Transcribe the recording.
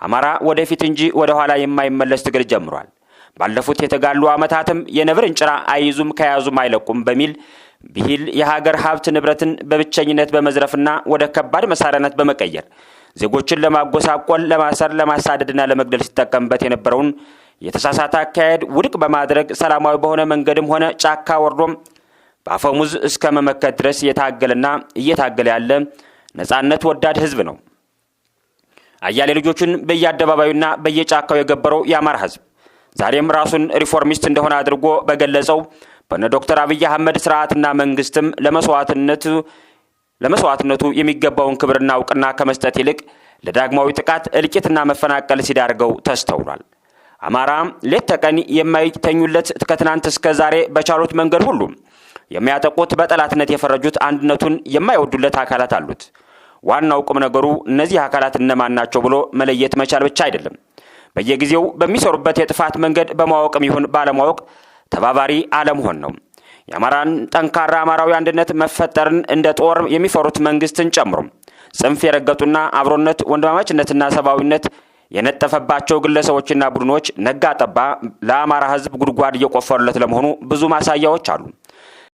አማራ ወደፊት እንጂ ወደ ኋላ የማይመለስ ትግል ጀምሯል። ባለፉት የተጋሉ ዓመታትም የነብር እንጭራ አይዙም ከያዙም አይለቁም በሚል ብሂል የሀገር ሀብት ንብረትን በብቸኝነት በመዝረፍና ወደ ከባድ መሳሪያነት በመቀየር ዜጎችን ለማጎሳቆል፣ ለማሰር፣ ለማሳደድና ለመግደል ሲጠቀምበት የነበረውን የተሳሳተ አካሄድ ውድቅ በማድረግ ሰላማዊ በሆነ መንገድም ሆነ ጫካ ወርዶም በአፈሙዝ እስከ መመከት ድረስ የታገለና እየታገለ ያለ ነጻነት ወዳድ ህዝብ ነው። አያሌ ልጆቹን በየአደባባዩና በየጫካው የገበረው የአማራ ህዝብ ዛሬም ራሱን ሪፎርሚስት እንደሆነ አድርጎ በገለጸው በነ ዶክተር አብይ አህመድ ስርዓትና መንግስትም ለመስዋዕትነቱ የሚገባውን ክብርና እውቅና ከመስጠት ይልቅ ለዳግማዊ ጥቃት እልቂትና መፈናቀል ሲዳርገው ተስተውሏል። አማራ ሌት ተቀን የማይተኙለት ከትናንት እስከ ዛሬ በቻሉት መንገድ ሁሉ የሚያጠቁት በጠላትነት የፈረጁት አንድነቱን የማይወዱለት አካላት አሉት። ዋናው ቁም ነገሩ እነዚህ አካላት እነማን ናቸው ብሎ መለየት መቻል ብቻ አይደለም፣ በየጊዜው በሚሰሩበት የጥፋት መንገድ በማወቅም ይሁን ባለማወቅ ተባባሪ አለመሆን ነው። የአማራን ጠንካራ አማራዊ አንድነት መፈጠርን እንደ ጦር የሚፈሩት መንግስትን ጨምሮ ጽንፍ የረገጡና አብሮነት፣ ወንድማማችነትና ሰብአዊነት የነጠፈባቸው ግለሰቦችና ቡድኖች ነጋ ጠባ ለአማራ ህዝብ ጉድጓድ እየቆፈሩለት ለመሆኑ ብዙ ማሳያዎች አሉ።